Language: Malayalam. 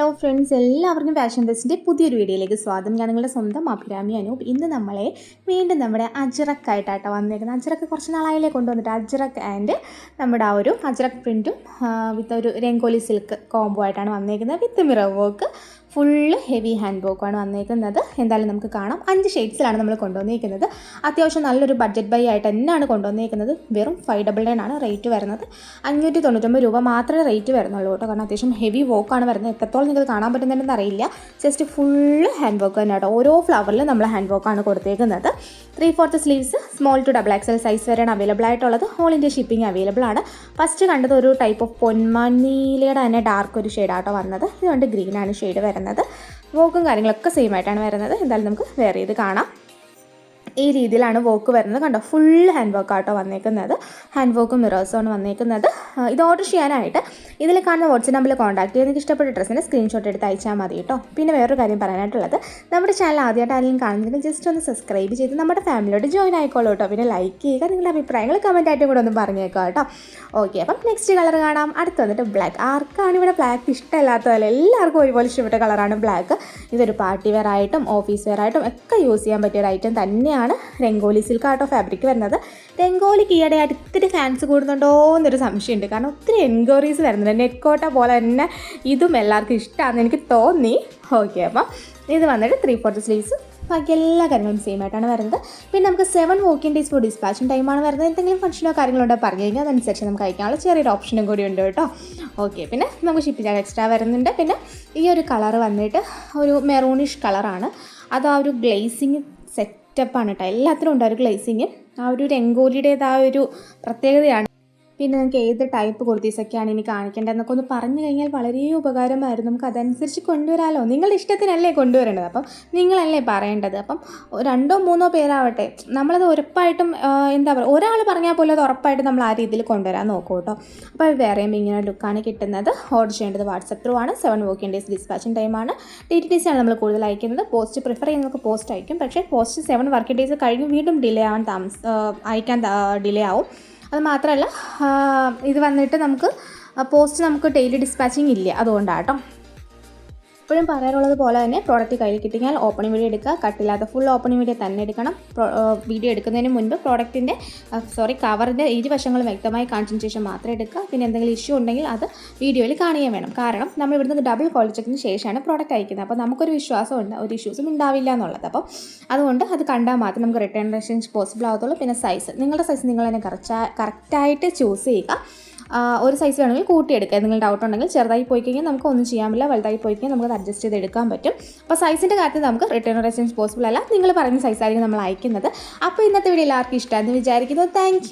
ഹലോ ഫ്രണ്ട്സ്, എല്ലാവർക്കും ഫാഷൻ ബെസ്റ്റിൻ്റെ പുതിയൊരു വീഡിയോയിലേക്ക് സ്വാഗതം. ഞാൻ നിങ്ങളുടെ സ്വന്തം അഭിരാമി അനൂപ്. ഇന്ന് നമ്മളെ വീണ്ടും നമ്മുടെ അജ്രക്കായിട്ടാട്ടോ വന്നിരിക്കുന്നത്. അജ്രക്ക് കുറച്ച് നാളായില്ലേ കൊണ്ടുവന്നിട്ട്. അജ്രക്ക് ആൻഡ് നമ്മുടെ ആ ഒരു അജ്രക്ക് പ്രിൻറ്റും വിത്ത് ഒരു രംഗോലി സിൽക്ക് കോംബോ ആയിട്ടാണ് വന്നിരിക്കുന്നത്. വിത്ത് mirror work, full heavy hand വർക്കാണ് വന്നിരിക്കുന്നത്. എന്തായാലും നമുക്ക് കാണാം. 5 ഷെയ്ഡ്സിലാണ് നമ്മൾ കൊണ്ടുവന്നിരിക്കുന്നത്. അത്യാവശ്യം നല്ലൊരു ബഡ്ജറ്റ് ബൈ ആയിട്ട് തന്നെയാണ് കൊണ്ടുവന്നിരിക്കുന്നത്. വെറും 599 ആണ് റേറ്റ് വരുന്നത്. 599 രൂപ മാത്രമേ റേറ്റ് വരുന്നുള്ളൂ കേട്ടോ. കാരണം അത്യാവശ്യം ഹെവി വർക്കാണ് വരുന്നത്. എത്രത്തോളം നിങ്ങൾക്ക് കാണാൻ പറ്റുന്നുണ്ടെന്ന് അറിയില്ല. ജസ്റ്റ് ഫുള്ള് ഹാൻഡ് വർക്ക് തന്നെ കേട്ടോ. ഓരോ ഫ്ലവറിലും നമ്മൾ ഹാൻഡ് വർക്കാണ് കൊടുത്തേക്കുന്നത്. 3/4 sleeves small to double XL size വരെയാണ് അവൈലബിൾ ആയിട്ടുള്ളത്. ഓൾ ഇന്ത്യ ഷിപ്പിംഗ് അവൈലബിൾ ആണ്. ഫസ്റ്റ് കണ്ടത് ഒരു ടൈപ്പ് ഓഫ് പൊന്മണിയിലയുടെ തന്നെ ഡാർക്ക് ഒരു ഷെയ്ഡാട്ടോ വന്നത്. ഇതുകൊണ്ട് ഗ്രീനാണ് ഷെയ്ഡ് വരുന്നത്. വർക്കും കാര്യങ്ങളൊക്കെ സെയിം ആയിട്ടാണ് വരുന്നത്. എന്തായാലും നമുക്ക് വേറെ ചെയ്ത് കാണാം. ഈ രീതിയിലാണ് വർക്ക് വരുന്നത്. കണ്ടോ, ഫുൾ ഹാൻഡ് വർക്ക് ആട്ടോ വന്നേക്കുന്നത്. ഹാൻഡ് വർക്കും മിറേഴ്സുമാണ് വന്നേക്കുന്നത്. ഇത് ഓർഡർ ചെയ്യാനായിട്ട് ഇതിൽ കാണുന്ന വാട്സ്ആപ്പ് നമ്പറിൽ കോൺടാക്ട് ചെയ്ത് നിങ്ങൾക്ക് ഇഷ്ടപ്പെട്ട ഡ്രസ്സിൻ്റെ സ്ക്രീൻഷോട്ട് എടുത്ത് അയച്ചാൽ മതി കേട്ടോ. പിന്നെ വേറൊരു കാര്യം പറയാനായിട്ടുള്ളത്, നമ്മുടെ ചാനൽ ആദ്യമായിട്ട് ആരെങ്കിലും കാണുന്നതിന് ജസ്റ്റ് ഒന്ന് സബ്സ്ക്രൈബ് ചെയ്ത് നമ്മുടെ ഫാമിലിയോട് ജോയിൻ ആയിക്കോളൂ കേട്ടോ. പിന്നെ ലൈക്ക് ചെയ്യുക, നിങ്ങളുടെ അഭിപ്രായങ്ങൾ കമൻറ്റ് ആയിട്ടും കൂടെ ഒന്ന് പറഞ്ഞേക്കാം കേട്ടോ. ഓക്കെ, അപ്പം നെക്സ്റ്റ് കളർ കാണാം. അടുത്ത് വന്നിട്ട് ബ്ലാക്ക്. ആർക്കാണ് ഇവിടെ ബ്ലാക്ക് ഇഷ്ടമില്ലാത്തതല്ല, എല്ലാവർക്കും ഒരുപോലെ ഇഷ്ടപ്പെട്ട കളറാണ് ബ്ലാക്ക്. ഇതൊരു പാർട്ടി വെയർ ആയിട്ടും ഓഫീസ് വെയർ ആയിട്ടും ഒക്കെ യൂസ് ചെയ്യാൻ പറ്റിയ ഒരു ഐറ്റം തന്നെയാണ്. രംഗോലി സിൽക്ക് ആട്ടോ ഫാബ്രിക് വരുന്നത്. രംഗോലിക്ക് ഈയിടെയായിട്ട് ഇത്തിരി ഫാൻസ് കൂടുന്നുണ്ടോ എന്നൊരു സംശയമുണ്ട്. കാരണം ഒത്തിരി എൻക്വയറീസ് വരുന്നുണ്ട്. നെറ്റ്കോട്ട പോലെ തന്നെ ഇതും എല്ലാവർക്കും ഇഷ്ടമാണെന്ന് എനിക്ക് തോന്നി. ഓക്കെ, അപ്പം ഇത് വന്നിട്ട് 3/4 സ്ലീവ്സ്, ബാക്കി എല്ലാ കാര്യങ്ങളും സെയിം ആയിട്ടാണ് വരുന്നത്. പിന്നെ നമുക്ക് 7 വർക്കിംഗ് ഡേയ്സ് ഫോർ ഡിസ്പാച്ചിങ് ടൈമാണ് വരുന്നത്. എന്തെങ്കിലും ഫംഗ്ഷനോ കാര്യങ്ങളോ ഉണ്ടോ പറഞ്ഞു കഴിഞ്ഞാൽ അതനുസരിച്ച് നമുക്ക് അയക്കാനുള്ള ചെറിയൊരു ഓപ്ഷനും കൂടി ഉണ്ട് കേട്ടോ. ഓക്കെ, പിന്നെ നമുക്ക് ഷിപ്പിംഗ് ചാർജ് എക്സ്ട്രാ വരുന്നുണ്ട്. പിന്നെ ഈ ഒരു കളർ വന്നിട്ട് ഒരു മെറൂണിഷ് കളറാണ്. അത് ആ ഒരു ഗ്ലേസിങ് സെറ്റപ്പാണ് കേട്ടോ. എല്ലാത്തിനും ഉണ്ട് ഒരു ഗ്ലേസിങ്. ആ ഒരു രംഗോലിയുടേതായ ഒരു പ്രത്യേകതയാണ്. പിന്നെ നിങ്ങൾക്ക് ഏത് ടൈപ്പ് കുർത്തീസൊക്കെയാണ് ഇനി കാണിക്കേണ്ടതെന്നൊക്കെ ഒന്ന് പറഞ്ഞു കഴിഞ്ഞാൽ വളരെ ഉപകാരമായിരുന്നു. നമുക്ക് അതനുസരിച്ച് കൊണ്ടുവരാമല്ലോ. നിങ്ങളുടെ ഇഷ്ടത്തിനല്ലേ കൊണ്ടുവരേണ്ടത്, അപ്പം നിങ്ങളല്ലേ പറയേണ്ടത്. അപ്പം 2 or 3 പേരാവട്ടെ, നമ്മളത് ഉറപ്പായിട്ടും എന്താ പറയുക, ഒരാൾ പറഞ്ഞാൽ പോലും അത് ഉറപ്പായിട്ടും നമ്മൾ ആ രീതിയിൽ കൊണ്ടുവരാൻ നോക്കും കേട്ടോ. അപ്പോൾ വേറെയും ഇങ്ങനെ ലുക്കാണ് കിട്ടുന്നത്. ഓർഡർ ചെയ്യേണ്ടത് വാട്സപ്പ് ത്രൂ ആണ്. 7 വർക്കിംഗ് ഡേയ്സ് ഡിസ്പാച്ചിങ് ടൈമാണ്. DTDC ആണ് നമ്മൾ കൂടുതൽ അയക്കുന്നത്. പോസ്റ്റ് പ്രിഫർ ചെയ്യുന്നവർക്ക് പോസ്റ്റ് അയക്കും. പക്ഷേ പോസ്റ്റ് 7 വർക്കിംഗ് ഡേയ്സ് കഴിഞ്ഞ് വീണ്ടും ഡിലേ ആവാൻ അയക്കാൻ ഡിലേ ആവും. അത് മാത്രമല്ല, ഇത് വന്നിട്ട് നമുക്ക് പോസ്റ്റ് നമുക്ക് ഡെയിലി ഡിസ്പാച്ചിങ് ഇല്ല, അതുകൊണ്ടാട്ടോ. എപ്പോഴും പറയാറുള്ളത് പോലെ തന്നെ പ്രോഡക്റ്റ് കയ്യിൽ കിട്ടിയാൽ ഓപ്പണിംഗ് വീഡിയോ എടുക്കുക. കട്ടില്ലാത്ത ഫുൾ ഓപ്പണിംഗ് വീഡിയോ തന്നെ എടുക്കണം. വീഡിയോ എടുക്കുന്നതിന് മുൻപ് പ്രോഡക്റ്റിൻ്റെ കവറിൻ്റെ ഇരുവശങ്ങളും വ്യക്തമായി കാണിച്ചതിന് ശേഷം മാത്രമേ എടുക്കുക. പിന്നെ എന്തെങ്കിലും ഇഷ്യൂ ഉണ്ടെങ്കിൽ അത് വീഡിയോയിൽ കാണുകയും വേണം. കാരണം നമ്മൾ ഇവിടുന്ന് ഡബിൾ ക്വാളിറ്റി ചെക്കിന് ശേഷമാണ് പ്രോഡക്റ്റ് അയക്കുന്നത്. അപ്പോൾ നമുക്കൊരു വിശ്വാസമുണ്ട് ഒരു ഇഷ്യൂസും ഉണ്ടാവില്ല എന്നുള്ളത്. അപ്പോൾ അതുകൊണ്ട് അത് കണ്ടാൽ മാത്രം നമുക്ക് റിട്ടേൺ എക്സ്ചേഞ്ച് പോസിബിൾ ആകത്തുള്ളൂ. പിന്നെ സൈസ്, നിങ്ങളുടെ സൈസ് നിങ്ങൾ തന്നെ കറക്റ്റായിട്ട് ചൂസ് ചെയ്യുക. ഒരു സൈസ് വേണമെങ്കിൽ കൂട്ടിയെടുക്കുക. എന്തെങ്കിലും ഡൗട്ട് ഉണ്ടെങ്കിൽ ചെറുതായി പോയി കഴിഞ്ഞാൽ നമുക്ക് ഒന്നും ചെയ്യാൻ പറ്റില്ല. വലുതായി പോയി കഴിഞ്ഞാൽ നമുക്ക് അഡ്ജസ്റ്റ് ചെയ്ത് എടുക്കാൻ പറ്റും. അപ്പോൾ സൈസിൻ്റെ കാര്യത്തിൽ നമുക്ക് റിട്ടേൺ എക്സ്ചേഞ്ച് പോസിബിൾ അല്ല. നിങ്ങൾ പറയുന്ന സൈസായിരിക്കും നമ്മൾ അയക്കുന്നത്. അപ്പോൾ ഇന്നത്തെ വീഡിയോ എല്ലാവർക്കും ഇഷ്ടമാണെന്ന് വിചാരിക്കുന്നു. താങ്ക്